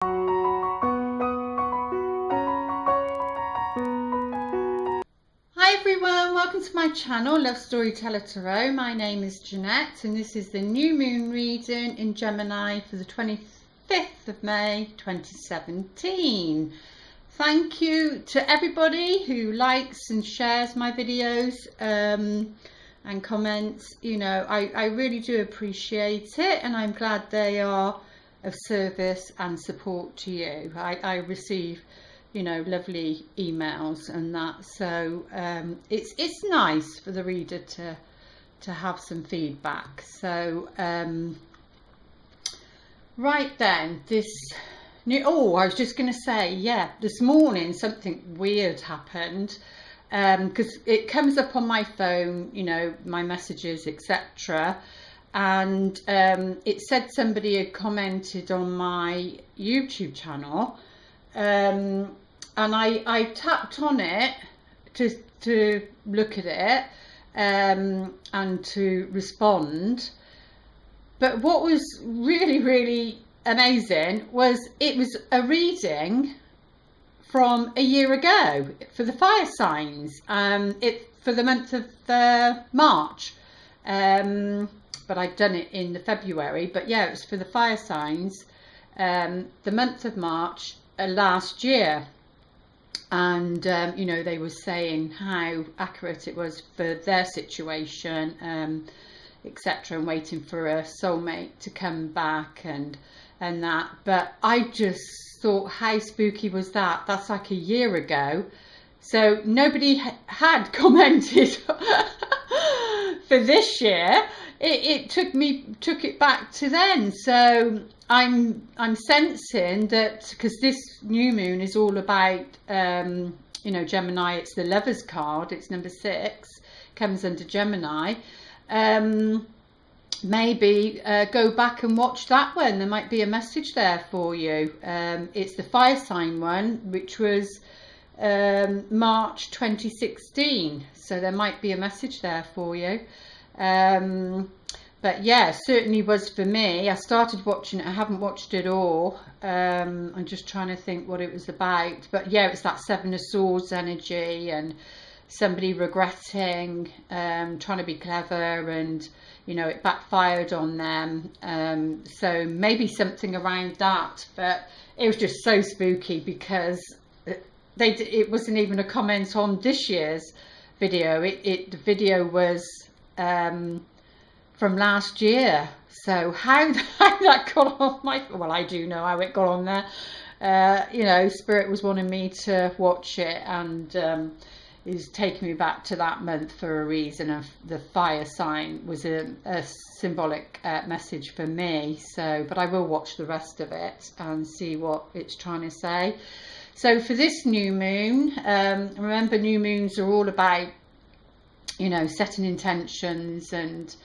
Hi everyone, welcome to my channel, Love Storyteller Tarot. My name is Jeanette and this is the new moon reading in Gemini for the 25th of May 2017. Thank you to everybody who likes and shares my videos and comments. You know, I really do appreciate it, and I'm glad they are of service and support to you. I receive, you know, lovely emails and that, so it's nice for the reader to have some feedback. So right then, this new, I was just going to say, yeah, this morning something weird happened, because it comes up on my phone, you know, my messages, etc., and it said somebody had commented on my YouTube channel, and I tapped on it to look at it and to respond. But what was really amazing was it was a reading from a year ago for the fire signs, for the month of March, but I'd done it in the February, but yeah, it was for the fire signs, the month of March last year. And you know, they were saying how accurate it was for their situation, etc., and waiting for a soulmate to come back and that. But I just thought, how spooky was that? That's like a year ago, so nobody had commented for this year. It took it back to then. So I'm sensing that, because this new moon is all about you know, Gemini. It's the Lovers card, it's number 6, comes under Gemini. Maybe go back and watch that one. There might be a message there for you. It's the fire sign one, which was March 2016, so there might be a message there for you. But yeah, certainly was for me. I started watching it, I haven't watched it all. I'm just trying to think what it was about, but yeah, it was that 7 of Swords energy and somebody regretting, trying to be clever, and you know, it backfired on them. So maybe something around that, but it was just so spooky because it wasn't even a comment on this year's video. The video was from last year. So how that got on my, well, I do know how it got on there. You know, Spirit was wanting me to watch it, and is taking me back to that month for a reason. Of the fire sign was a symbolic message for me. So, but I will watch the rest of it and see what it's trying to say. So for this new moon, remember, new moons are all about, you know, setting intentions and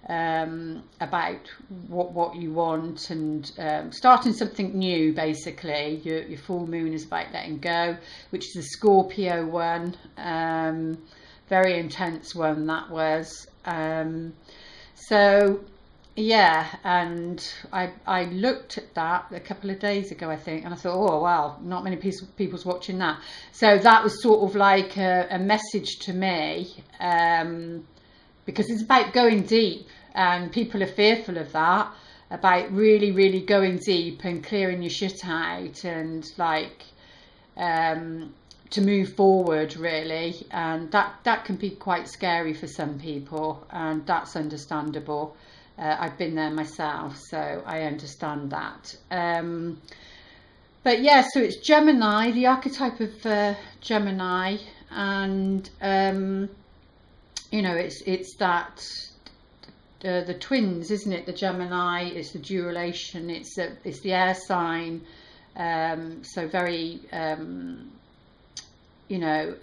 about what you want, and starting something new. Basically, your full moon is about letting go, which is a Scorpio one, very intense one that was. So yeah, and I looked at that a couple of days ago, I think, and I thought, oh wow, not many people's watching that. So that was sort of like a message to me, because it's about going deep, and people are fearful of that, about really going deep and clearing your shit out, and like to move forward really, and that can be quite scary for some people, and that's understandable. I've been there myself, so I understand that. But yeah, so it's Gemini, the archetype of Gemini, and you know, it's that the twins, isn't it? The Gemini, it's the duration, it's the air sign, so very you know,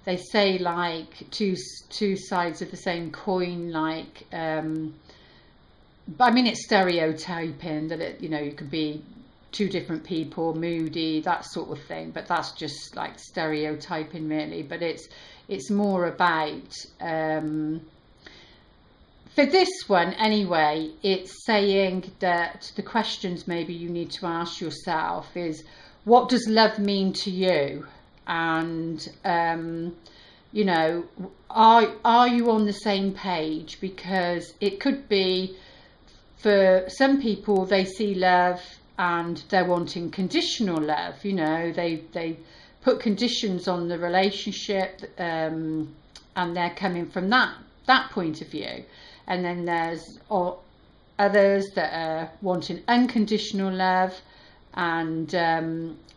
they say like two sides of the same coin, like but I mean, it's stereotyping that it, you know, you could be two different people, moody, that sort of thing, but that's just like stereotyping really. But it's more about for this one anyway, it's saying that the questions maybe you need to ask yourself is, what does love mean to you? And you know, are you on the same page? Because it could be, for some people, they see love and they're wanting conditional love. You know, they put conditions on the relationship, and they're coming from that point of view. And then there's others that are wanting unconditional love, and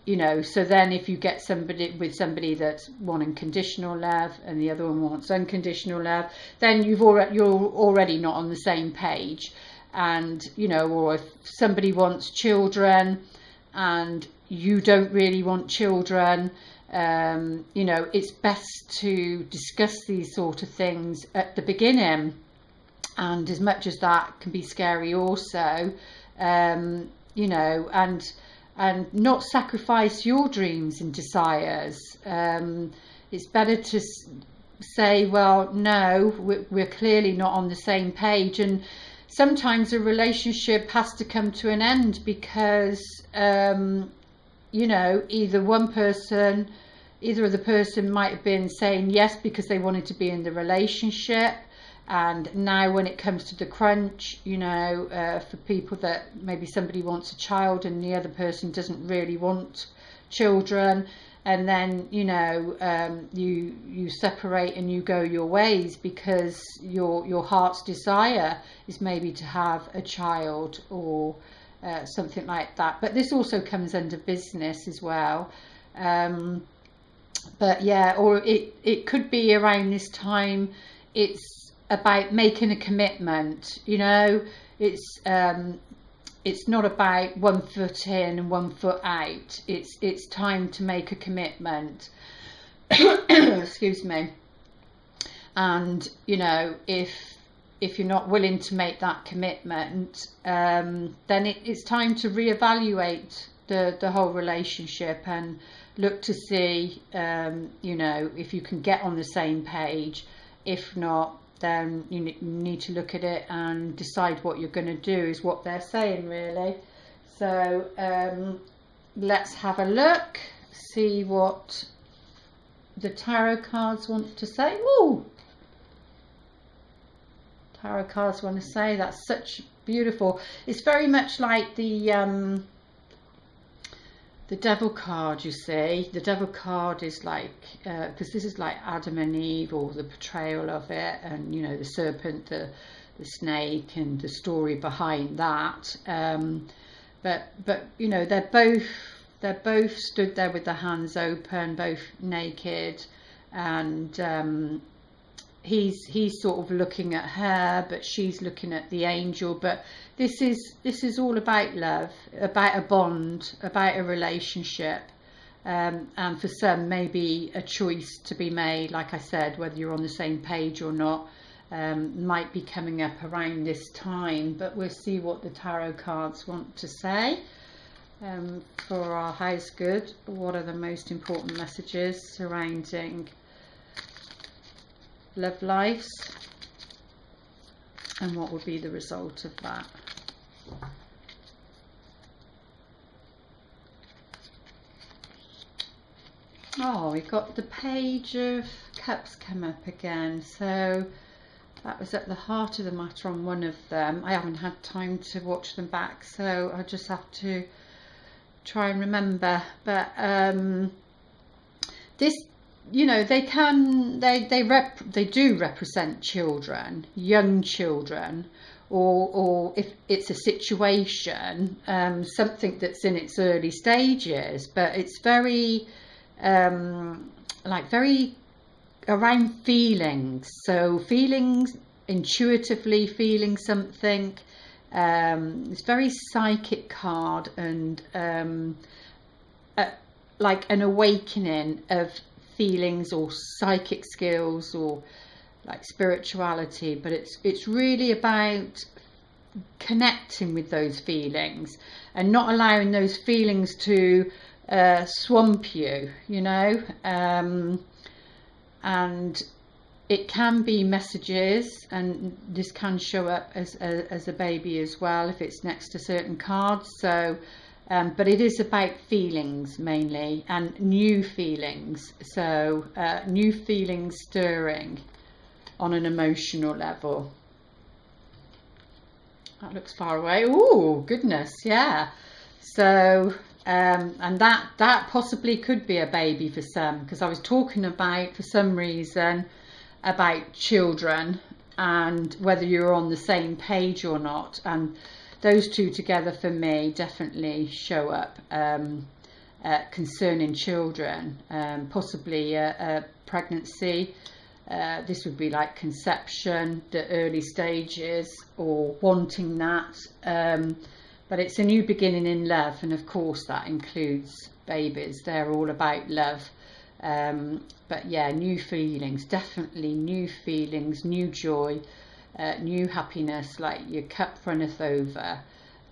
you know, so then if you get somebody that's wanting conditional love and the other one wants unconditional love, then you're already not on the same page. And you know, or if somebody wants children and you don't really want children, you know, it's best to discuss these sort of things at the beginning. And as much as that can be scary also, you know, and not sacrifice your dreams and desires. It's better to say, well, no, we're clearly not on the same page. And sometimes a relationship has to come to an end because, you know, either of the person might have been saying yes because they wanted to be in the relationship. And now when it comes to the crunch, you know, for people that maybe somebody wants a child and the other person doesn't really want children, and then, you know, you separate and you go your ways because your heart's desire is maybe to have a child or something like that. But this also comes under business as well. But yeah, or it could be around this time. It's about making a commitment. You know, it's not about 1 foot in and 1 foot out. It's time to make a commitment. Excuse me. And you know, if you're not willing to make that commitment, then it's time to reevaluate the whole relationship and look to see, you know, if you can get on the same page. If not, then you need to look at it and decide what you're going to do, is what they're saying, really. So let's have a look, see what the tarot cards want to say. Ooh, tarot cards want to say. That's such beautiful. It's very much like the devil card, you see. The devil card is like, because this is like Adam and Eve, or the portrayal of it, and you know, the serpent, the snake, and the story behind that. But you know, they're both stood there with their hands open, both naked, and he's sort of looking at her, but she's looking at the angel. But this is all about love, about a bond, about a relationship, and for some maybe a choice to be made. Like I said, whether you're on the same page or not might be coming up around this time. But we'll see what the tarot cards want to say for our house good. What are the most important messages surrounding love lives, and what would be the result of that? Oh, we've got the Page of Cups come up again. So that was at the heart of the matter on one of them. I haven't had time to watch them back, so I just have to try and remember. But this, you know, they do represent children, young children, or if it's a situation, something that's in its early stages, but it's very very around feelings. So feelings, intuitively feeling something. It's very psychic card, and like an awakening of feelings or psychic skills or like spirituality. But it's really about connecting with those feelings and not allowing those feelings to swamp you, you know, and it can be messages, and this can show up as a baby as well if it's next to certain cards. So but it is about feelings mainly, and new feelings. So new feelings stirring on an emotional level. That looks far away. Oh goodness, yeah. So and that possibly could be a baby for some, because I was talking about, for some reason, about children and whether you're on the same page or not, and those two together for me definitely show up concerning children, possibly a pregnancy. This would be like conception, the early stages, or wanting that, but it's a new beginning in love, and of course that includes babies. They're all about love. But yeah, new feelings, definitely new feelings, new joy, new happiness, like your cup runneth over,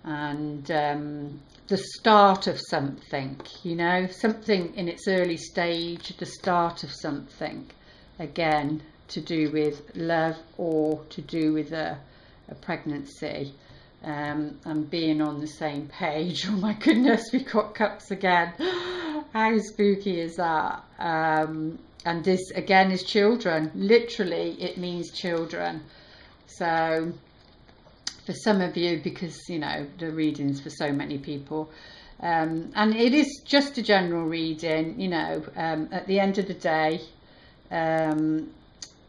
and the start of something, you know, something in its early stage, the start of something, again to do with love or to do with a pregnancy, and being on the same page. Oh my goodness, we got cups again. How spooky is that? And this again is children. Literally it means children. So for some of you, because you know the readings for so many people, and it is just a general reading, you know, at the end of the day,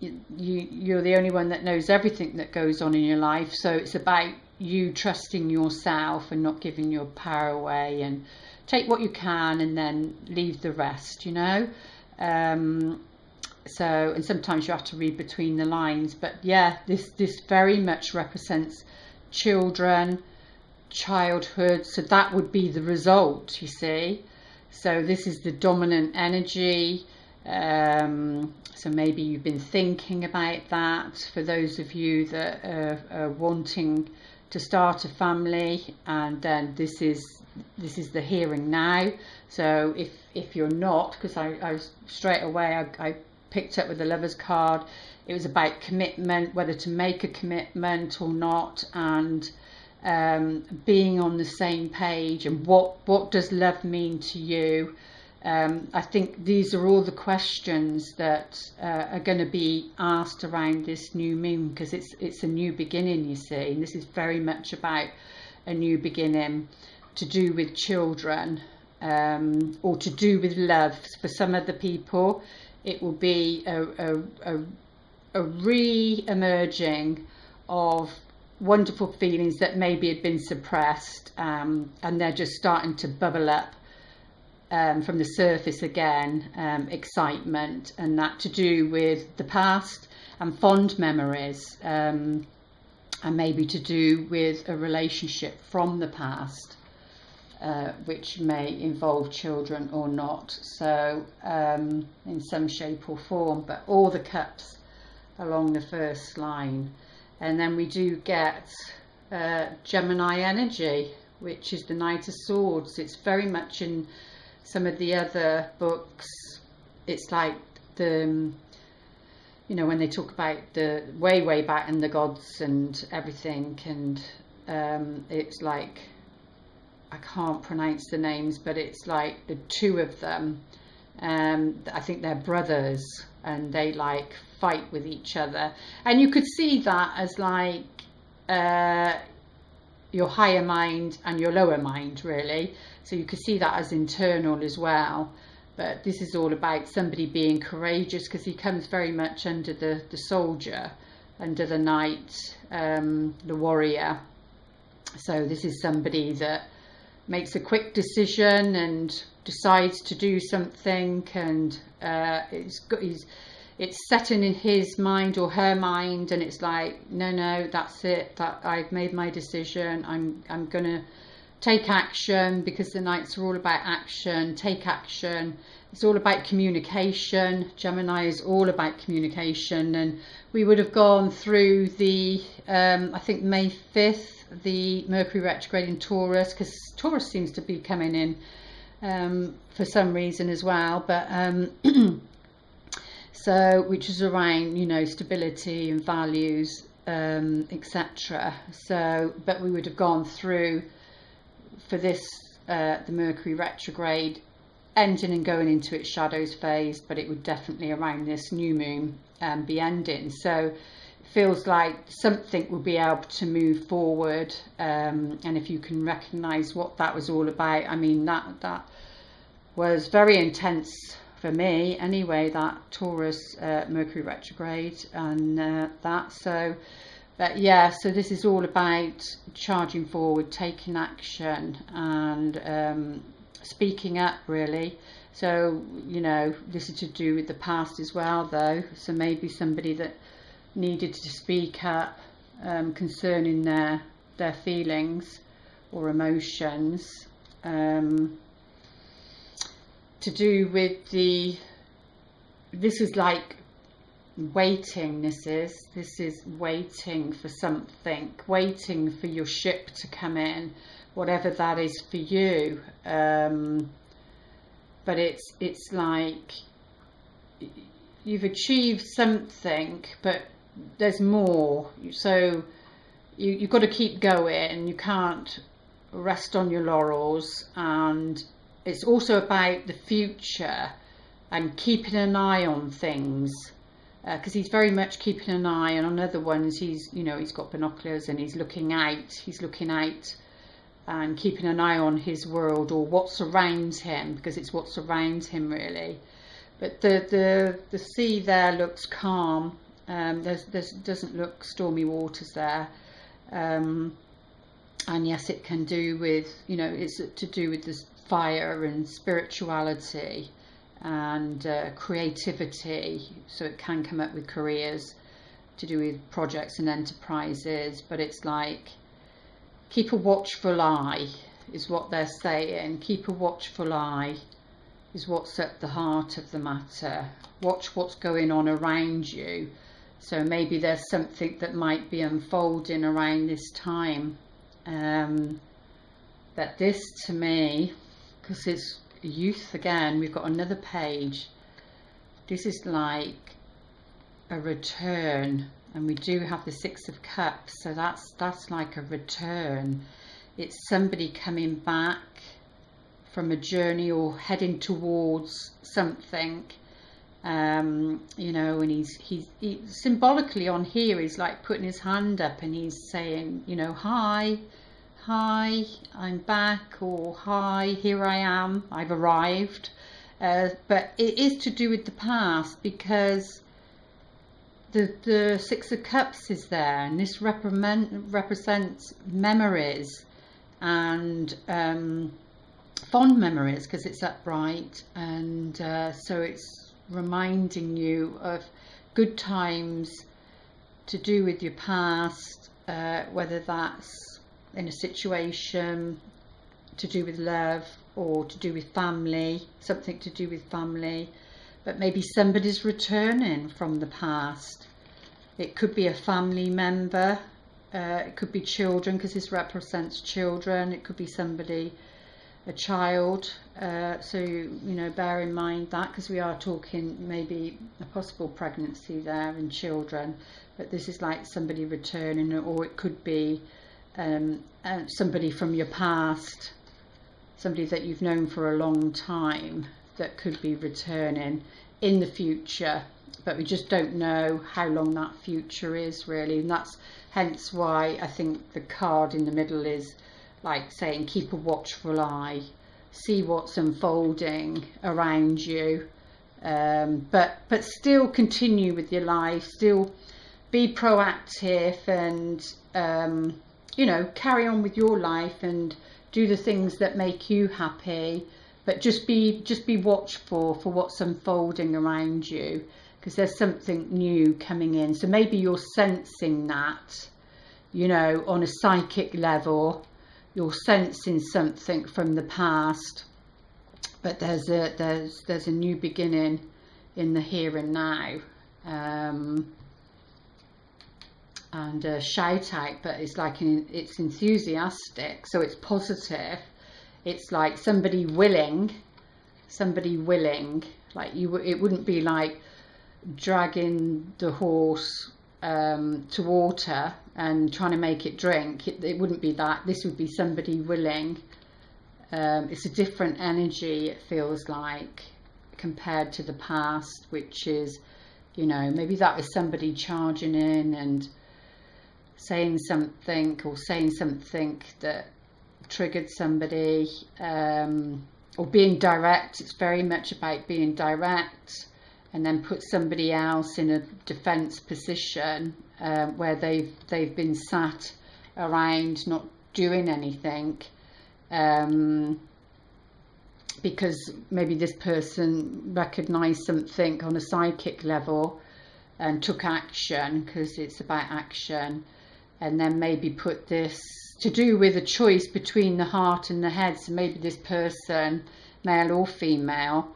you're the only one that knows everything that goes on in your life. So it's about you trusting yourself and not giving your power away, and take what you can and then leave the rest, you know. So, and sometimes you have to read between the lines, but yeah, this very much represents children, childhood. So that would be the result, you see. So this is the dominant energy. So maybe you've been thinking about that, for those of you that are wanting to start a family, and then this is the hearing now. So if you're not, because I straight away I picked up with the Lover's card, it was about commitment, whether to make a commitment or not, and being on the same page, and what does love mean to you. I think these are all the questions that are going to be asked around this new moon, because it's a new beginning, you see, and this is very much about a new beginning, to do with children, or to do with love. For some other people it will be a re-emerging of wonderful feelings that maybe had been suppressed, and they're just starting to bubble up from the surface again, excitement, and that to do with the past and fond memories, and maybe to do with a relationship from the past, which may involve children or not, so in some shape or form. But all the cups along the first line, and then we do get Gemini energy, which is the Knight of Swords. It's very much in some of the other books, it's like the, you know, when they talk about the way back and the gods and everything, and it's like, I can't pronounce the names, but it's like the two of them, I think they're brothers, and they like fight with each other, and you could see that as like your higher mind and your lower mind, really. So you could see that as internal as well. But this is all about somebody being courageous, because he comes very much under the soldier, under the knight, the warrior. So this is somebody that makes a quick decision and decides to do something, and it's setting in his mind or her mind, and it's like, no, that's it, that I've made my decision, I'm gonna take action, because the Knights are all about action. Take action. It's all about communication. Gemini is all about communication, and we would have gone through the I think May 5th, the Mercury retrograde in Taurus, because Taurus seems to be coming in for some reason as well, but So, which is around, you know, stability and values, etc. So, but we would have gone through for this, the Mercury retrograde ending and going into its shadows phase, but it would definitely around this new moon be ending. So it feels like something will be able to move forward, and if you can recognize what that was all about. I mean, that was very intense for me anyway, that Taurus Mercury retrograde, and that. So but yeah, so this is all about charging forward, taking action, and speaking up, really. So, you know, this is to do with the past as well, though. So maybe somebody that needed to speak up concerning their feelings or emotions, to do with this is like waiting. This is waiting for something, waiting for your ship to come in, whatever that is for you. But it's like you've achieved something, but there's more. So you've got to keep going. You can't rest on your laurels. And it's also about the future and keeping an eye on things, because he's very much keeping an eye. And on other ones, he's got binoculars and he's looking out and keeping an eye on his world, or what surrounds him, because it's what surrounds him, really. But the sea there looks calm. There doesn't look stormy waters there. And yes, it can do with, it's to do with this fire and spirituality and creativity. So it can come up with careers to do with projects and enterprises. But it's like, keep a watchful eye is what they're saying. Keep a watchful eye is what's at the heart of the matter. Watch what's going on around you. So maybe there's something that might be unfolding around this time. But this, to me, because it's youth again, we've got another page. This is like a return. And we do have the Six of Cups, so that's like a return. It's somebody coming back from a journey or heading towards something. And he symbolically on here, he's like putting his hand up and he's saying, hi, I'm back, or hi, here I am, I've arrived. But it is to do with the past, because the Six of Cups is there, and this represents memories and fond memories, because it's upright, and so it's reminding you of good times to do with your past, whether that's in a situation to do with love or to do with family, something to do with family. But maybe somebody's returning from the past. It could be a family member, it could be children, because this represents children. It could be somebody, a child. So bear in mind that, because we are talking maybe a possible pregnancy there in children. But this is like somebody returning, or it could be somebody from your past, somebody that you've known for a long time, that could be returning in the future. But we just don't know how long that future is, really. And that's hence why I think the card in the middle is like saying, keep a watchful eye, see what's unfolding around you, but still continue with your life, still be proactive, and carry on with your life and do the things that make you happy. But just be watchful for what's unfolding around you, because there's something new coming in. So maybe you're sensing that, on a psychic level, you're sensing something from the past. But there's a new beginning in the here and now. And a shout out, but it's like it's enthusiastic, so it's positive. It's like somebody willing, like it wouldn't be like dragging the horse to water and trying to make it drink. It wouldn't be that. This would be somebody willing. It's a different energy, it feels like, compared to the past, which is, you know, maybe that is somebody charging in and saying something, or saying something that triggered somebody, or being direct. It's very much about being direct, and then put somebody else in a defense position where they've been sat around not doing anything, because maybe this person recognized something on a psychic level and took action, because it's about action, and then maybe put this to do with a choice between the heart and the head. So maybe this person, male or female,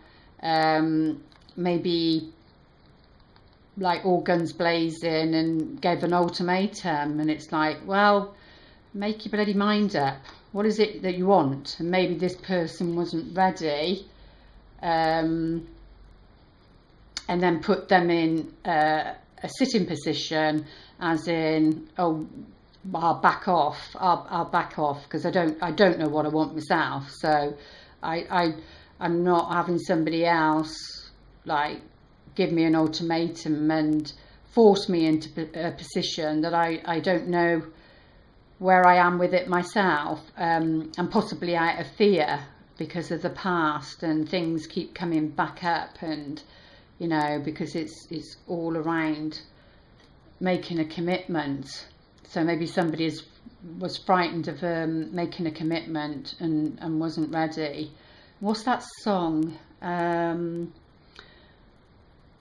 maybe like all guns blazing and gave an ultimatum, and it's like, well, make your bloody mind up. What is it that you want? And maybe this person wasn't ready, and then put them in a sitting position, as in, oh, I'll back off. I'll back off, because I don't know what I want myself. So I'm not having somebody else like give me an ultimatum and force me into a position that I don't know where I am with it myself, and possibly out of fear because of the past, and things keep coming back up, and you know, because it's all around making a commitment. So maybe somebody was frightened of making a commitment and wasn't ready. What's that song?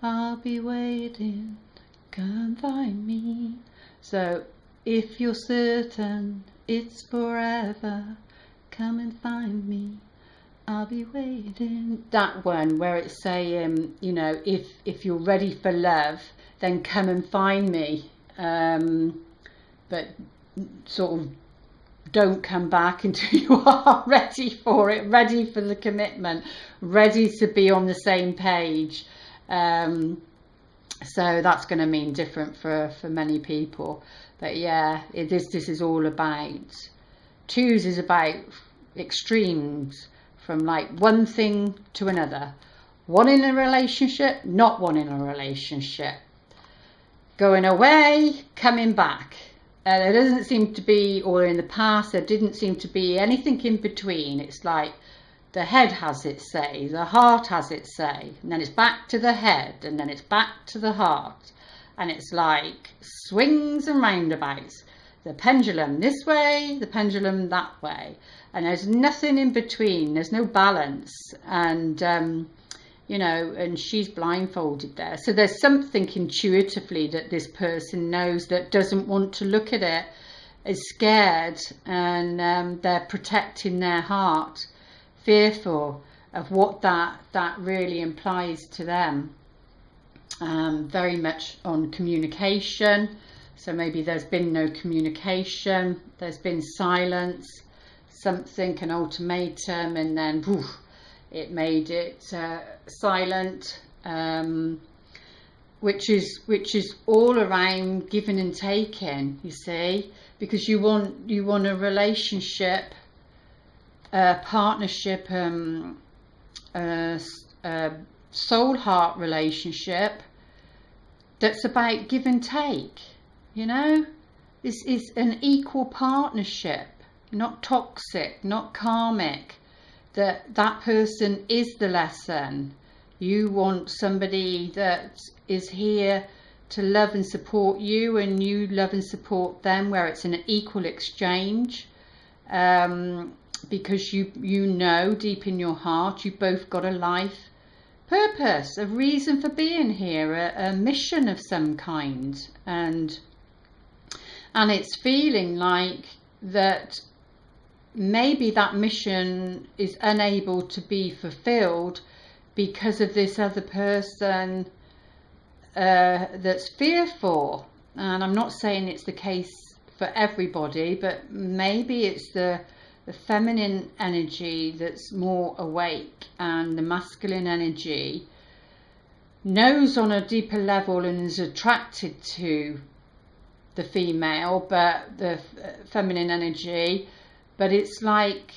I'll be waiting, come find me. So if you're certain it's forever, come and find me, I'll be waiting. That one where it's saying, you know, if you're ready for love, then come and find me. But sort of don't come back until you are ready for it, ready for the commitment, ready to be on the same page. So that's going to mean different for many people. But yeah, this is all about, twos is about extremes, from like one thing to another. One in a relationship, not one in a relationship. Going away, coming back. There doesn't seem to be, or in the past, there didn't seem to be anything in between. It's like the head has its say, the heart has its say, and then it's back to the head, and then it's back to the heart. And it's like swings and roundabouts. The pendulum this way, the pendulum that way. And there's nothing in between. There's no balance. And, you know, and she's blindfolded there. So there's something intuitively that this person knows that doesn't want to look at it, is scared, and they're protecting their heart, fearful of what that really implies to them. Very much on communication. So maybe there's been no communication, there's been silence, something, an ultimatum, and then whew, it made it silent, which is all around giving and taking, you see, because you want a relationship, a partnership, a soul heart relationship that's about give and take. You know, this is an equal partnership, not toxic, not karmic. That person is the lesson. You want somebody that is here to love and support you, and you love and support them, where it's an equal exchange, because you know deep in your heart you both got a life purpose, a reason for being here, a mission of some kind, and it's feeling like that maybe that mission is unable to be fulfilled because of this other person that's fearful. And I'm not saying it's the case for everybody, but maybe it's the feminine energy that's more awake, and the masculine energy knows on a deeper level and is attracted to the female, but the feminine energy, but it's like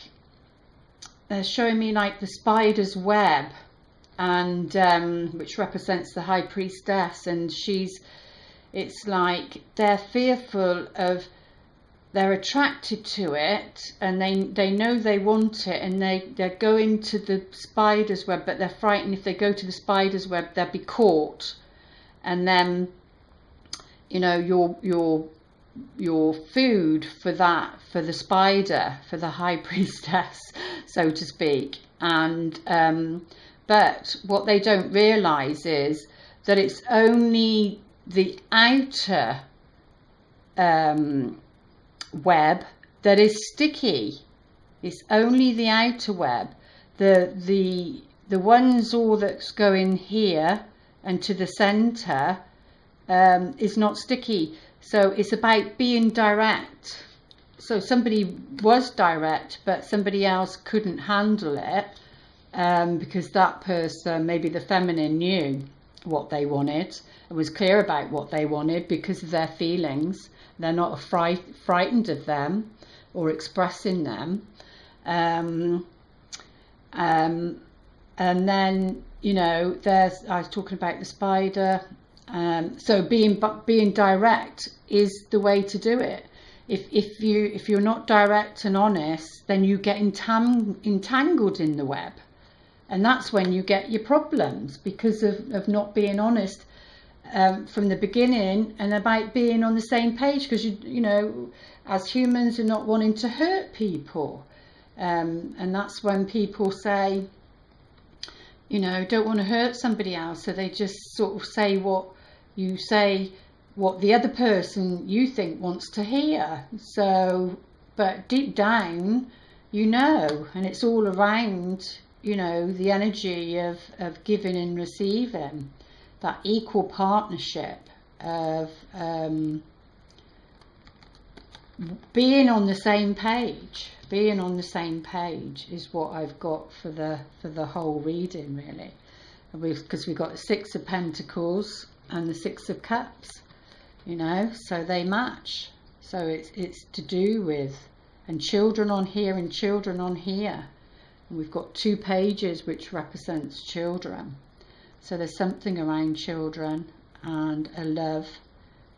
they're showing me like the spider's web, and which represents the high priestess, and it's like they're fearful of, they're attracted to it, and they know they want it, and they're going to the spider's web, but they're frightened if they go to the spider's web they'll be caught, and then, you know, your food for the spider, for the high priestess, so to speak. And but what they don't realize is that it's only the outer web that is sticky. It's only the outer web. The ones all that's going here and to the center is not sticky. So it's about being direct. So somebody was direct, but somebody else couldn't handle it, because that person, maybe the feminine, knew what they wanted and was clear about what they wanted because of their feelings. They're not frightened of them or expressing them. And then, you know, I was talking about the spider. So being direct is the way to do it. If you're not direct and honest, then you get entangled in the web, and that's when you get your problems, because of not being honest from the beginning, and about being on the same page, because you know, as humans, are not wanting to hurt people, and that's when people say, you know, don't want to hurt somebody else, so they just sort of say what the other person you think wants to hear. So, but deep down, you know, and it's all around, you know, the energy of giving and receiving, that equal partnership of being on the same page. Being on the same page is what I've got for the whole reading, really, because we've got the Six of Pentacles and the Six of Cups, you know, so they match. So it's to do with, and children on here and children on here, and we've got 2 pages which represents children. So there's something around children and a love,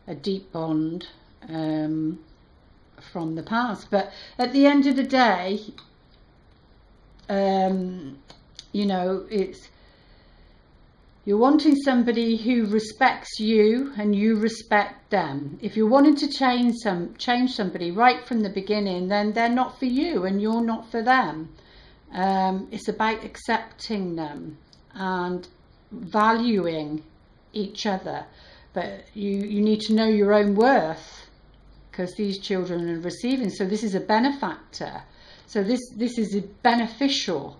a deep bond from the past. But at the end of the day, you know, you're wanting somebody who respects you and you respect them. If you're wanting to change somebody right from the beginning, then they're not for you and you're not for them. It's about accepting them and valuing each other. But you need to know your own worth, because these children are receiving. So this is a benefactor. So this is beneficial.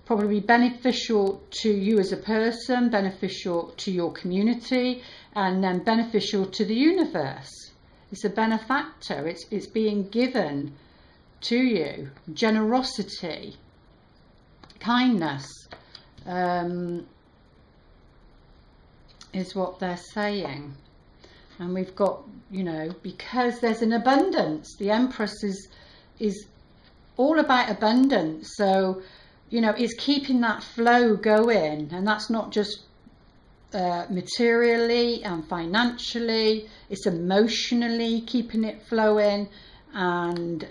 Probably beneficial to you as a person, beneficial to your community, and then beneficial to the universe. It's a benefactor. It's being given to you. Generosity, kindness, is what they're saying. And we've got, you know, because there's an abundance. The Empress is all about abundance. So, you know, it's keeping that flow going, and that's not just materially and financially, it's emotionally keeping it flowing. And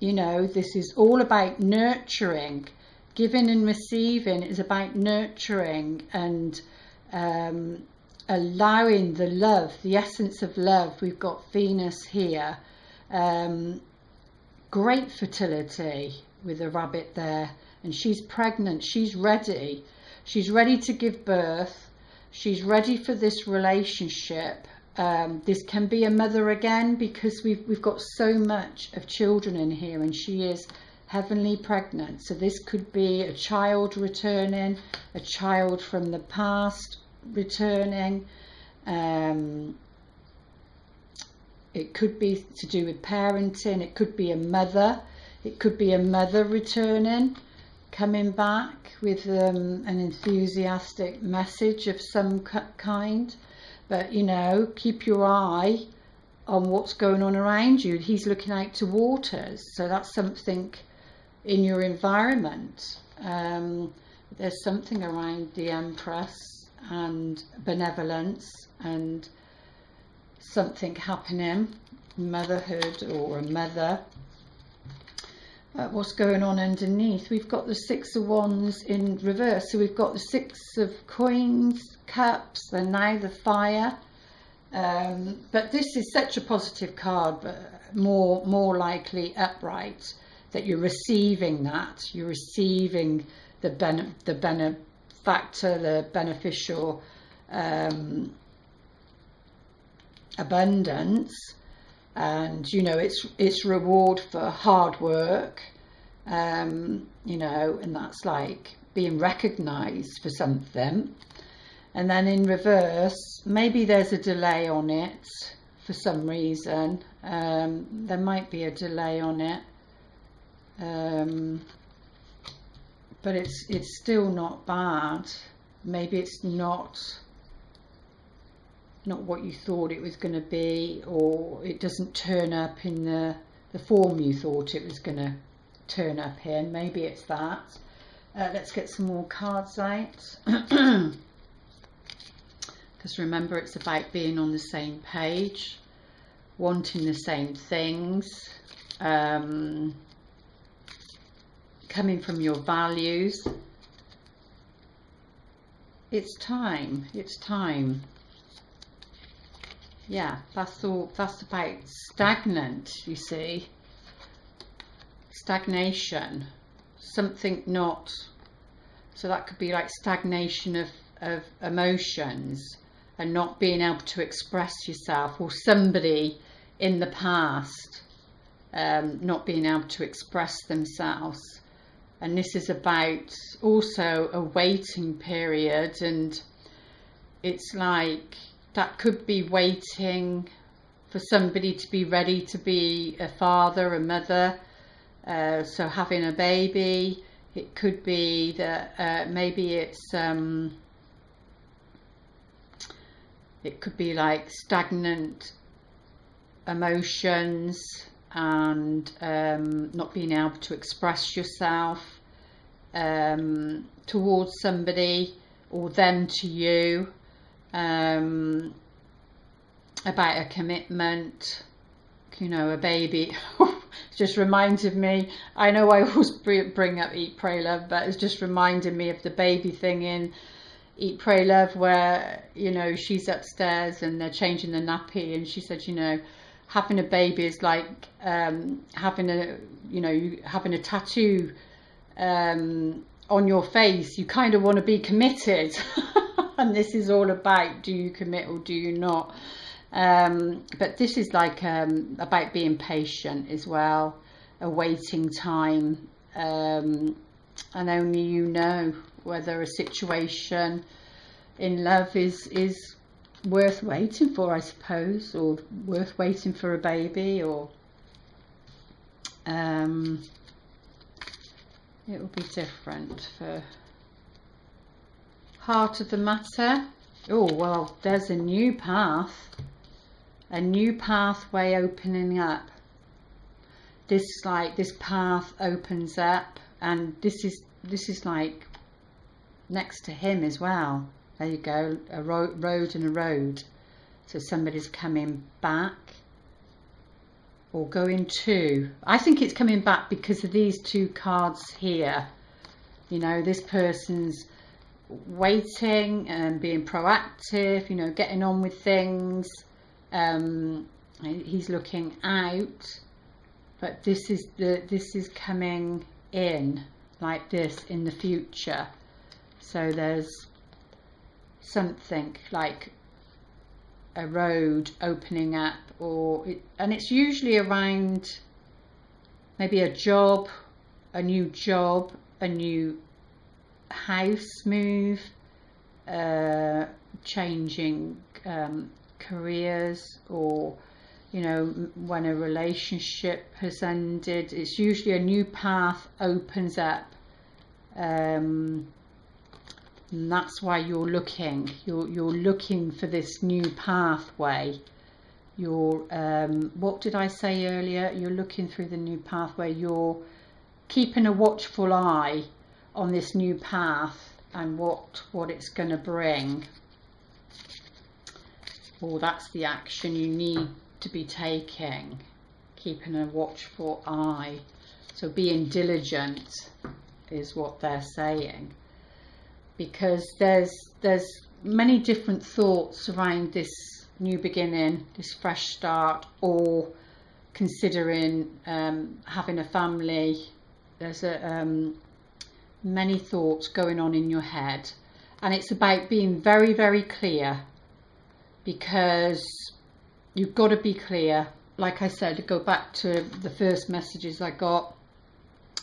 you know, this is all about nurturing. Giving and receiving is about nurturing and allowing the love, the essence of love. We've got Venus here, great fertility with a rabbit there, and she's pregnant, she's ready to give birth, she's ready for this relationship. This can be a mother again, because we've got so much of children in here, and she is heavenly pregnant. So this could be a child returning, a child from the past returning. It could be to do with parenting, it could be a mother. It could be a mother returning. coming back with an enthusiastic message of some kind. But, you know, keep your eye on what's going on around you. He's looking out to waters, so that's something in your environment. There's something around the Empress and benevolence and something happening, motherhood or a mother. What's going on underneath? We've got the Six of Wands in reverse, so we've got the Six of Coins, Cups, and now the Fire. But this is such a positive card, but more likely upright, that you're receiving that. You're receiving the benefactor, the beneficial abundance, and you know it's reward for hard work, you know, and that's like being recognized for something. And then in reverse, maybe there's a delay on it for some reason. There might be a delay on it, but it's still not bad. Maybe it's not what you thought it was going to be, or it doesn't turn up in the form you thought it was going to turn up in. Maybe it's that. Let's get some more cards out. Because remember, it's about being on the same page, wanting the same things, coming from your values. It's time. It's time. Yeah, that's all. That's about stagnant, you see. Stagnation. Something not. So that could be like stagnation of emotions and not being able to express yourself, or somebody in the past not being able to express themselves. And this is about also a waiting period, and it's like that could be waiting for somebody to be ready to be a father, a mother, so having a baby. It could be that maybe it could be like stagnant emotions and not being able to express yourself towards somebody or them to you, about a commitment, you know, a baby. It just reminded me, I know I always bring up Eat, Pray, Love, but it's just reminded me of the baby thing in Eat, Pray, Love, where, you know, she's upstairs and they're changing the nappy, and she said, you know, having a baby is like having a tattoo on your face. You kind of want to be committed. And this is all about, do you commit or do you not? But this is like about being patient as well, a waiting time, and only you know whether a situation in love is worth waiting for, I suppose, or worth waiting for a baby, or it will be different for heart of the matter. Oh, well, there's a new path. A new pathway opening up. This path opens up, and this is like next to him as well. There you go, a road and a road. So somebody's coming back or going to. I think it's coming back because of these two cards here. You know, this person's waiting and being proactive, you know, getting on with things. He's looking out, but this is coming in like this in the future. So there's something like a road opening up, and it's usually around maybe a job, a new house move, changing careers, or, you know, when a relationship has ended. It's usually a new path opens up And that's why you're looking for this new pathway. What did I say earlier? You're looking through the new pathway. You're keeping a watchful eye on this new path and what it's going to bring. Or that's the action you need to be taking, keeping a watchful eye. So being diligent is what they're saying, because there's many different thoughts around this new beginning, this fresh start, or considering having a family. There's many thoughts going on in your head, and it's about being very, very clear, because you've got to be clear. Like I said, go back to the first messages I got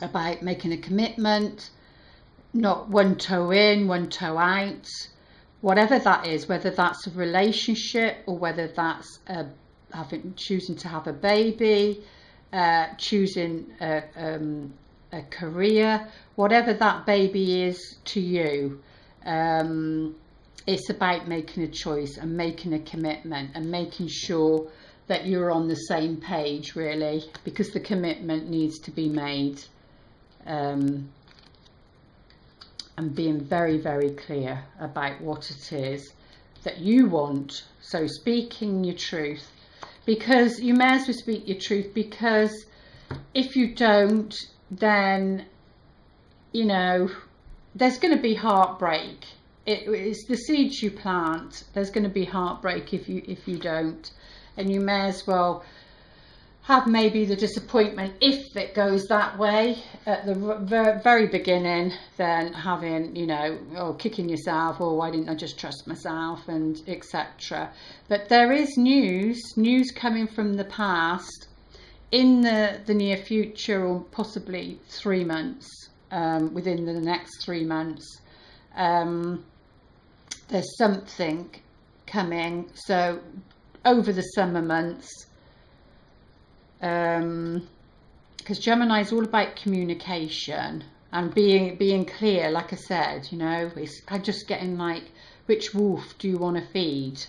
about making a commitment, not one toe in, one toe out, whatever that is, whether that's a relationship or whether that's choosing to have a baby, choosing a career, whatever that baby is to you. It's about making a choice and making a commitment and making sure that you're on the same page, really, because the commitment needs to be made, and being very, very clear about what it is that you want. So speaking your truth, because you may as well speak your truth, because if you don't, then, you know, there's going to be heartbreak. It's the seeds you plant. There's going to be heartbreak if you don't, and you may as well have maybe the disappointment, if it goes that way at the very beginning, then having, you know, or kicking yourself, or why didn't I just trust myself, and etc. But there is news coming from the past in the near future, or possibly 3 months, within the next 3 months. There's something coming, so over the summer months, because Gemini is all about communication and being clear. Like I said, you know, I'm just getting like, which wolf do you want to feed,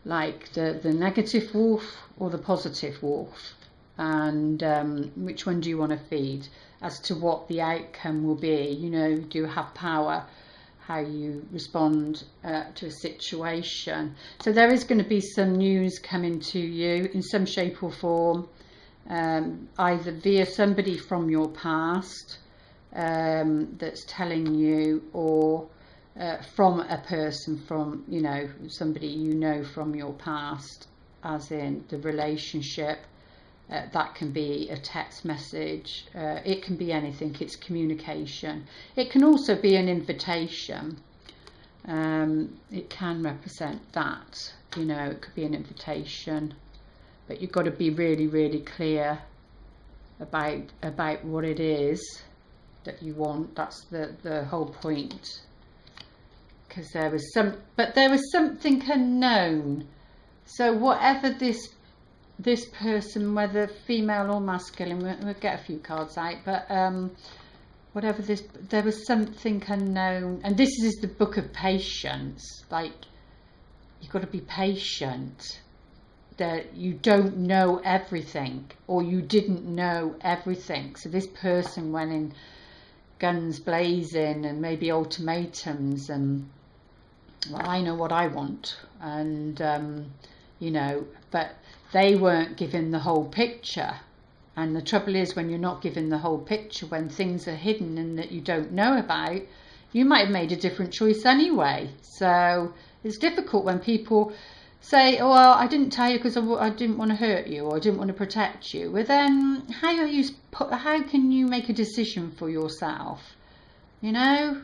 like the negative wolf or the positive wolf, and which one do you want to feed, as to what the outcome will be. You know, do you have power, how you respond to a situation. So there is going to be some news coming to you in some shape or form, either via somebody from your past that's telling you, or from a person from, you know, somebody you know from your past, as in the relationship. That can be a text message, it can be anything. It's communication. It can also be an invitation. It can represent that, you know, it could be an invitation, but you've got to be really, really clear about what it is that you want. That's the whole point, because there was something unknown. So whatever this person, whether female or masculine, we'll get a few cards out, but whatever there was something unknown, and this is the book of patience. Like, you've got to be patient, that you don't know everything, or you didn't know everything. So this person went in guns blazing, and maybe ultimatums, and, well, I know what I want, and you know, but they weren't given the whole picture. And the trouble is, when you're not given the whole picture, when things are hidden and that you don't know about, you might have made a different choice anyway. So it's difficult when people say, oh, well, I didn't tell you because I didn't want to hurt you, or I didn't want to protect you. Well, then how can you make a decision for yourself, you know?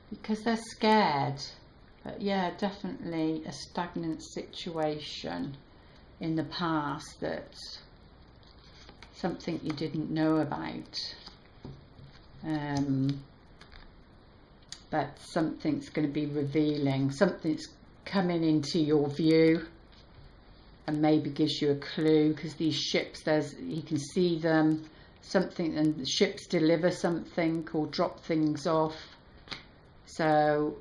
Because they're scared. But yeah, definitely a stagnant situation in the past, that something you didn't know about. But something's going to be revealing, something's coming into your view, and maybe gives you a clue, because these ships, you can see them, something, and the ships deliver something or drop things off. So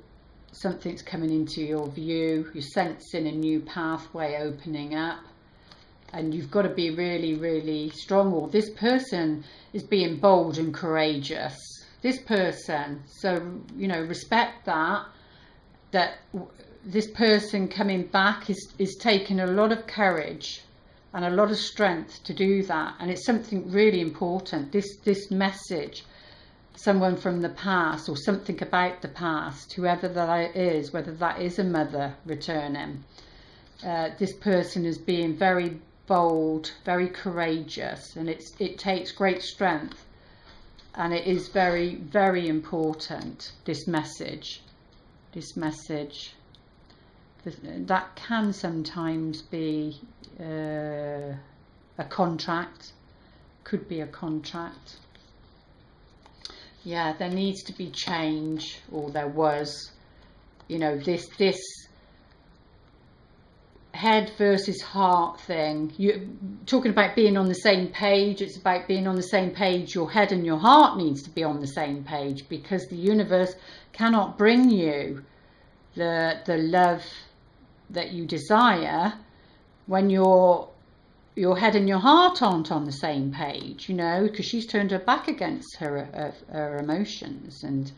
something's coming into your view, you're sensing a new pathway opening up, and you've got to be really, really strong. Or this person is being bold and courageous, this person. So, you know, respect that this person coming back is taking a lot of courage and a lot of strength to do that, and it's something really important. This message, someone from the past or something about the past, whoever that is, whether that is a mother returning, this person is being very bold, very courageous, and it takes great strength, and it is very, very important, this message that can sometimes be a contract, could be a contract. Yeah, there needs to be change, or there was, you know, this head versus heart thing. You're talking about being on the same page. It's about being on the same page. Your head and your heart needs to be on the same page, because the universe cannot bring you the love that you desire when your head and your heart aren't on the same page, you know, because she's turned her back against her emotions and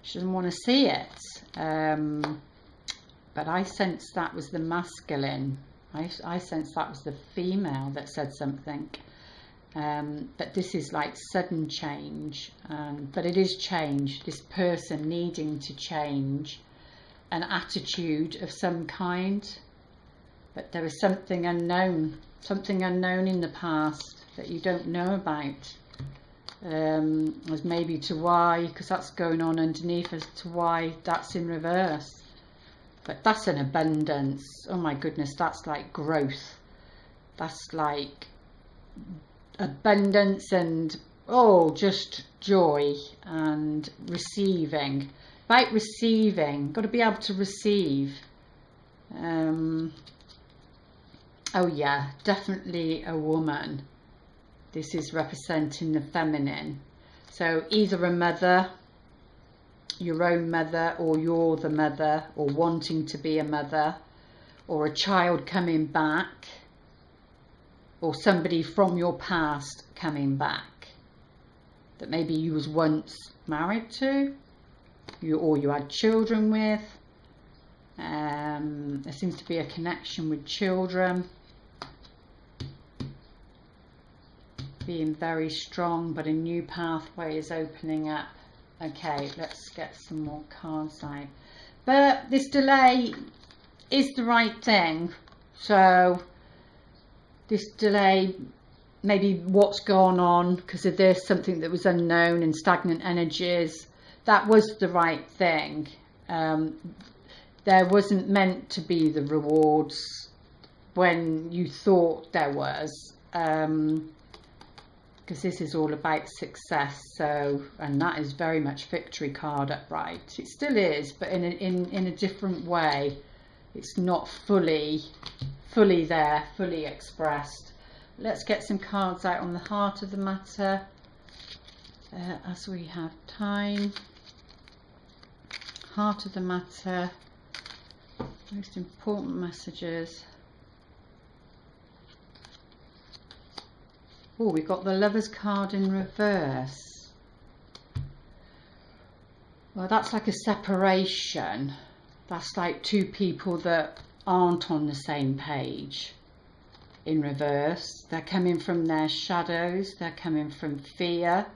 she doesn't want to see it. But I sense that was the masculine. I sense that was the female that said something. But this is like sudden change. But it is change. This person needing to change an attitude of some kind. But there is something unknown in the past that you don't know about. As maybe to why, because that's going on underneath as to why that's in reverse. But that's an abundance. Oh my goodness, that's like growth. That's like abundance and, oh, just joy and receiving. About receiving, got to be able to receive. Oh yeah, definitely a woman. This is representing the feminine. So either a mother, your own mother, or you're the mother, or wanting to be a mother, or a child coming back, or somebody from your past coming back that maybe you was once married to, or you had children with. There seems to be a connection with children. Being very strong, but a new pathway is opening up. Okay, let's get some more cards out. But this delay is the right thing. So this delay, maybe what's gone on because of this, something that was unknown and stagnant energies, that was the right thing. There wasn't meant to be the rewards when you thought there was. Because this is all about success, so, and that is very much victory card upright. It still is, but in a different way. It's not fully there, fully expressed. Let's get some cards out on the heart of the matter as we have time. Heart of the matter, most important messages. Oh, we've got the Lovers card in reverse. Well, that's like a separation. That's like two people that aren't on the same page in reverse. They're coming from their shadows. They're coming from fear.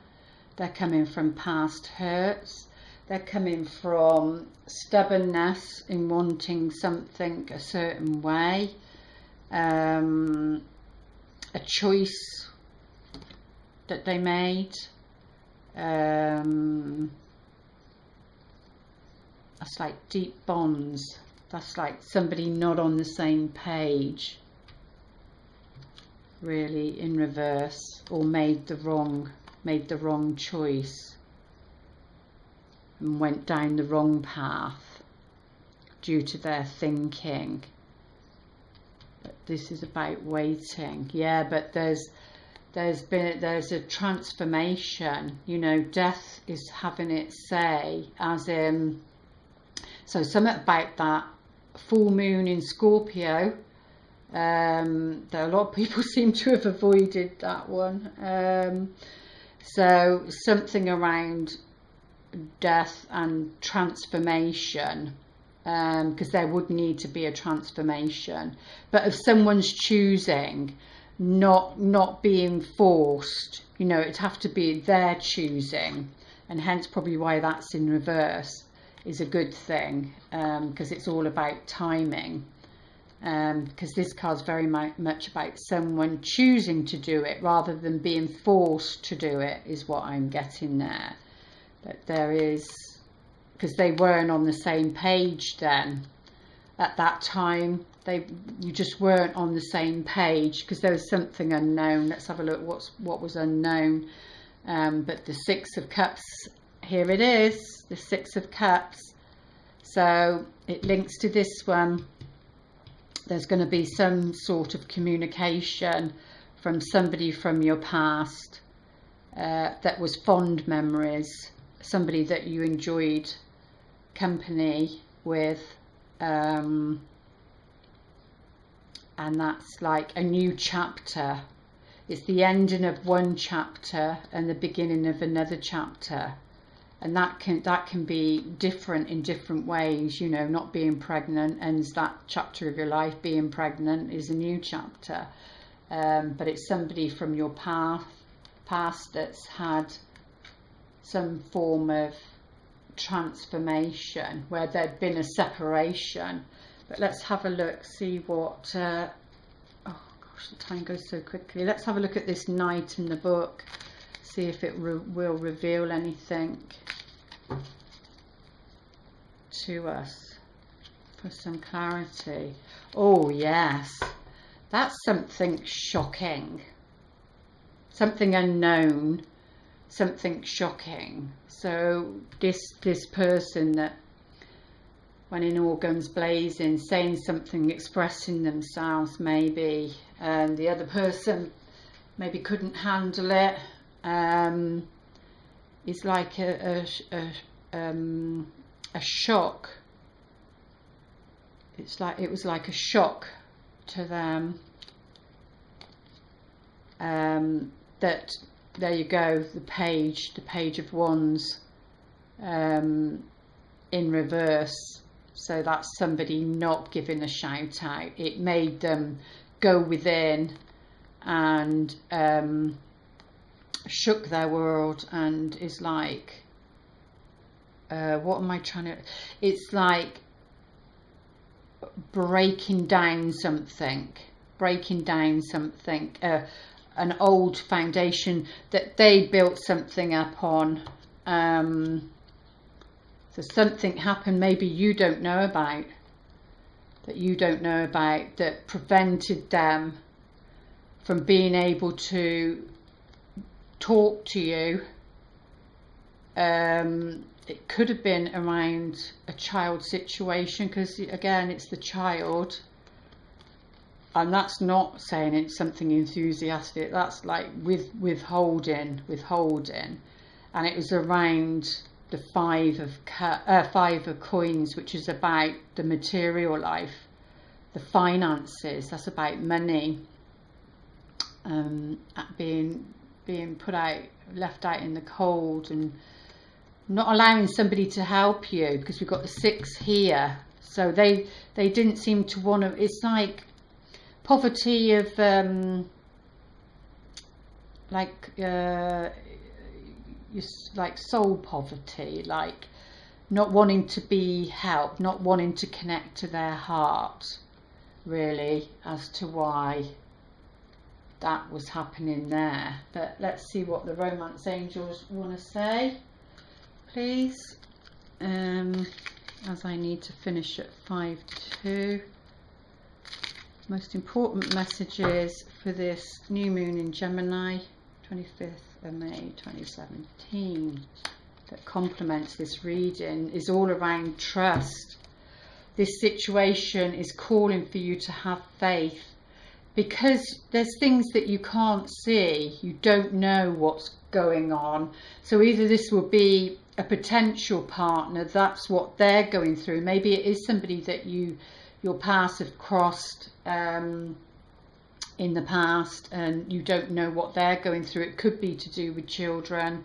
They're coming from past hurts. They're coming from stubbornness in wanting something a certain way. A choice that they made. That's like deep bonds. That's like somebody not on the same page, really, in reverse, or made the wrong choice and went down the wrong path due to their thinking. But this is about waiting. Yeah, but there's there's a transformation, you know, death is having its say, as in, so something about that full moon in Scorpio, that a lot of people seem to have avoided that one, so something around death and transformation, because there would need to be a transformation, but of someone's choosing, not being forced, you know, it'd have to be their choosing, and hence probably why that's in reverse is a good thing, because it's all about timing, because this card's very much about someone choosing to do it rather than being forced to do it, is what I'm getting there. But there is, because they weren't on the same page then at that time, you just weren't on the same page, because there was something unknown. Let's have a look what was unknown. But the Six of Cups, here it is, the Six of Cups, so it links to this one. There's going to be some sort of communication from somebody from your past, that was fond memories, somebody that you enjoyed company with, and that's like a new chapter. It's the ending of one chapter and the beginning of another chapter, and that can be different in different ways, you know. Not being pregnant ends that chapter of your life, being pregnant is a new chapter, but it's somebody from your past that's had some form of transformation where there'd been a separation. But let's have a look, see what oh gosh, the time goes so quickly. Let's have a look at this Knight in the book, see if it will reveal anything to us for some clarity. Oh yes, that's something shocking, something unknown, something shocking. So this person that went in all guns blazing, saying something, expressing themselves maybe, and the other person maybe couldn't handle it. It's like a shock. It was like a shock to them. That, there you go, the page of wands, in reverse. So that's somebody not giving a shout out. It made them go within and shook their world, and is like, what am I trying to, it's like breaking down something, an old foundation that they built something up on. So something happened maybe you don't know about, that prevented them from being able to talk to you. It could have been around a child situation, because again it's the child, and that's not saying it's something enthusiastic, that's like withholding, and it was around the five of coins, which is about the material life, the finances. That's about money, being put out, left out in the cold, and not allowing somebody to help you, because we've got the Six here. So they didn't seem to want to. It's like poverty of like soul poverty, like not wanting to be helped, not wanting to connect to their heart, really, as to why that was happening there. But let's see what the romance angels want to say, please, as I need to finish at 5:02. Most important messages for this new moon in Gemini, 25th of May 2017, that complements this reading, is all around trust. This situation is calling for you to have faith, because there's things that you can't see, you don't know what's going on. So either this will be a potential partner, that's what they're going through. Maybe it is somebody that your paths have crossed in the past, and you don't know what they're going through. It could be to do with children,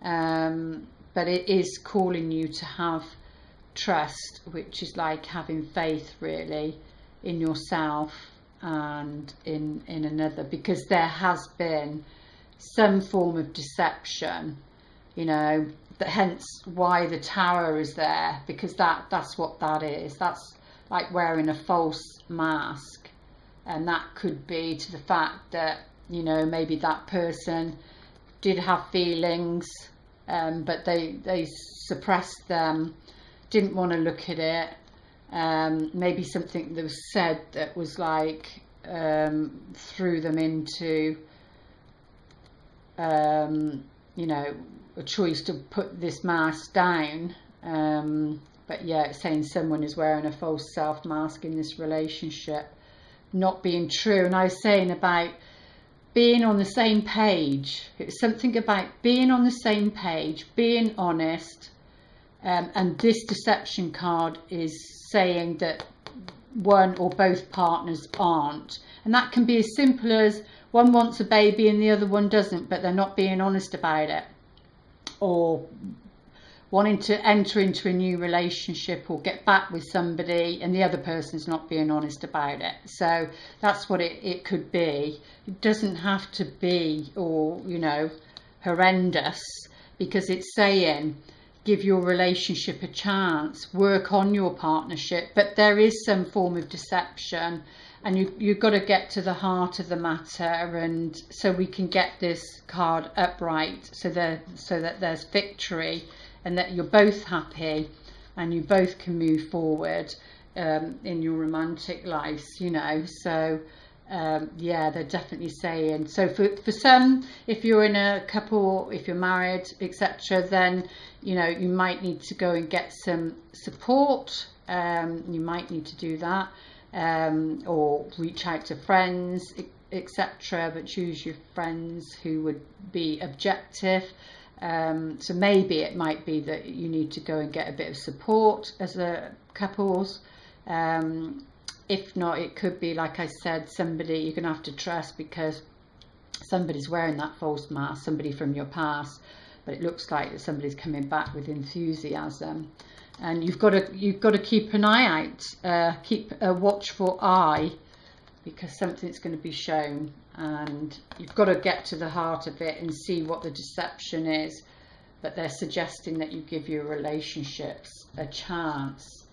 but it is calling you to have trust, which is like having faith really in yourself and in another, because there has been some form of deception, you know, hence why the Tower is there, because that's what that is. That's like wearing a false mask, and that could be to the fact that, you know, maybe that person did have feelings, but they suppressed them, didn't want to look at it. Maybe something that was said that was like threw them into you know, a choice to put this mask down. But yeah, it's saying someone is wearing a false self mask in this relationship, not being true. And I was saying about being on the same page. It was something about being on the same page, being honest. And this deception card is saying that one or both partners aren't. And that can be as simple as one wants a baby and the other one doesn't, but they're not being honest about it. Or wanting to enter into a new relationship or get back with somebody and the other person's not being honest about it. So that's what it could be. It doesn't have to be, or, you know, horrendous, because it's saying give your relationship a chance, work on your partnership, but there is some form of deception, and you've got to get to the heart of the matter, and so we can get this card upright, so that there's victory, and that you're both happy and you both can move forward in your romantic lives, you know. So yeah, they're definitely saying, so for some, if you're in a couple, if you're married, etc., then, you know, you might need to go and get some support. You might need to do that, or reach out to friends, etc., but choose your friends who would be objective. So maybe it might be that you need to go and get a bit of support as a couples. If not, it could be, like I said, somebody you're going to have to trust, because somebody's wearing that false mask, somebody from your past, but it looks like somebody's coming back with enthusiasm. And you've got to keep an eye out, keep a watchful eye, because something's going to be shown, and you've got to get to the heart of it and see what the deception is. But they're suggesting that you give your relationships a chance.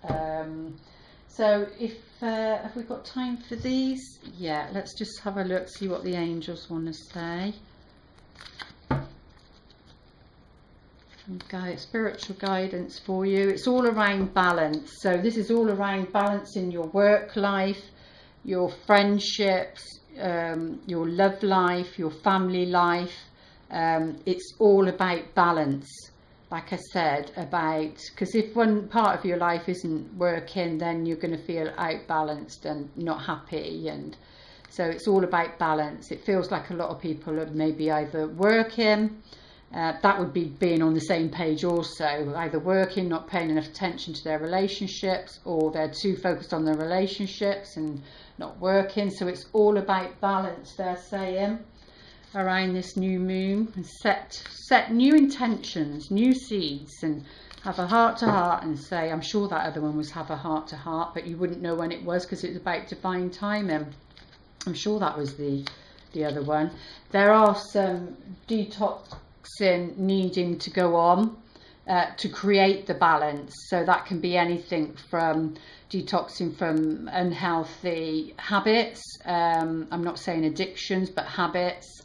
So if have we got time for these? Yeah, let's just have a look, see what the angels want to say. Spiritual guidance for you. It's all around balance. So this is all around balancing your work life, your friendships, your love life, your family life. It's all about balance, like I said, because if one part of your life isn't working, then you're going to feel outbalanced and not happy. And so it's all about balance. It feels like a lot of people are maybe either working, that would be being on the same page also, either working, not paying enough attention to their relationships, or they're too focused on their relationships and not working. So it's all about balance, they're saying, around this new moon. And set new intentions, new seeds, and have a heart to heart and say, I'm sure that other one was have a heart to heart, but you wouldn't know when it was, because it was about divine timing. I'm sure that was the other one. There are some detoxing needing to go on to create the balance. So that can be anything from detoxing from unhealthy habits. I'm not saying addictions, but habits.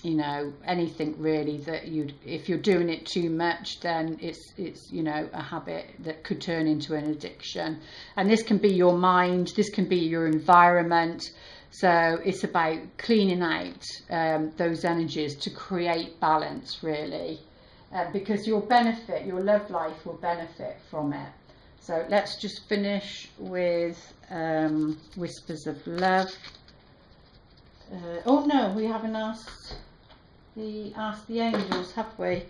You know, anything really that if you're doing it too much, then it's you know, a habit that could turn into an addiction. And this can be your mind, this can be your environment. So it's about cleaning out those energies to create balance, really, because your love life will benefit from it. So let's just finish with Whispers of Love. Oh no, we haven't asked the angels, have we?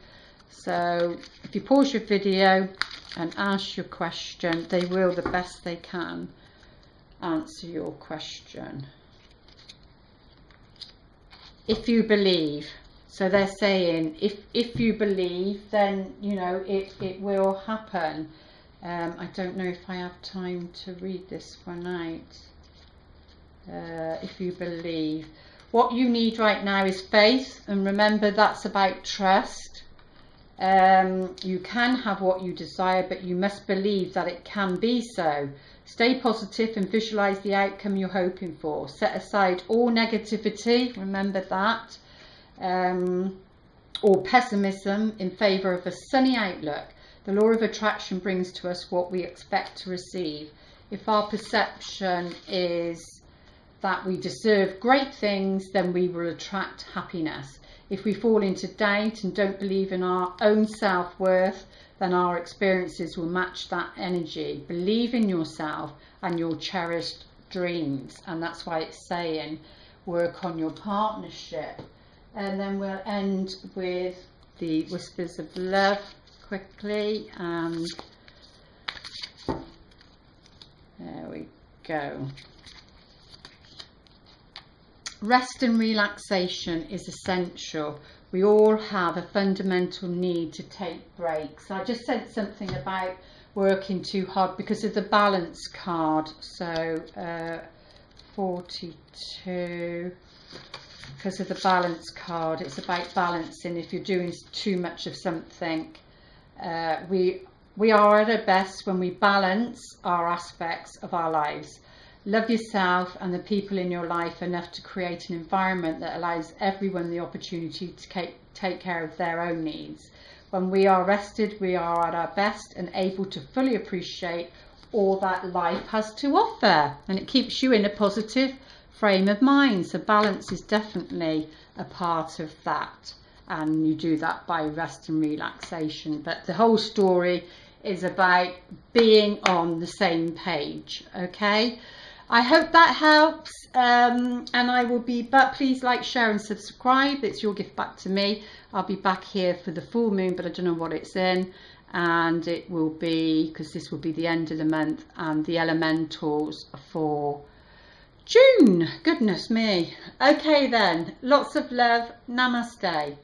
So if you pause your video and ask your question, they will, the best they can, answer your question. If you believe. So they're saying if you believe, then you know it will happen. I don't know if I have time to read this one out. If you believe, what you need right now is faith, and remember that's about trust. You can have what you desire, but you must believe that it can be so. Stay positive and visualize the outcome you're hoping for. Set aside all negativity, remember that, or pessimism in favor of a sunny outlook. The law of attraction brings to us what we expect to receive. If our perception is that we deserve great things, then we will attract happiness. If we fall into doubt and don't believe in our own self-worth, then our experiences will match that energy. Believe in yourself and your cherished dreams. And that's why it's saying work on your partnership. And then we'll end with the Whispers of Love quickly. And there we go. Rest and relaxation is essential. We all have a fundamental need to take breaks. I just said something about working too hard because of the balance card. So 42, because of the balance card, it's about balancing. If you're doing too much of something, we are at our best when we balance our aspects of our lives. Love yourself and the people in your life enough to create an environment that allows everyone the opportunity to take care of their own needs. When we are rested, we are at our best and able to fully appreciate all that life has to offer. And it keeps you in a positive frame of mind. So balance is definitely a part of that. And you do that by rest and relaxation. But the whole story is about being on the same page, okay? I hope that helps, and I will be back. Please like, share and subscribe. It's your gift back to me. I'll be back here for the full moon, but I don't know what it's in, and it will be, because this will be the end of the month, and the elementals for June. Goodness me. Okay then, lots of love. Namaste.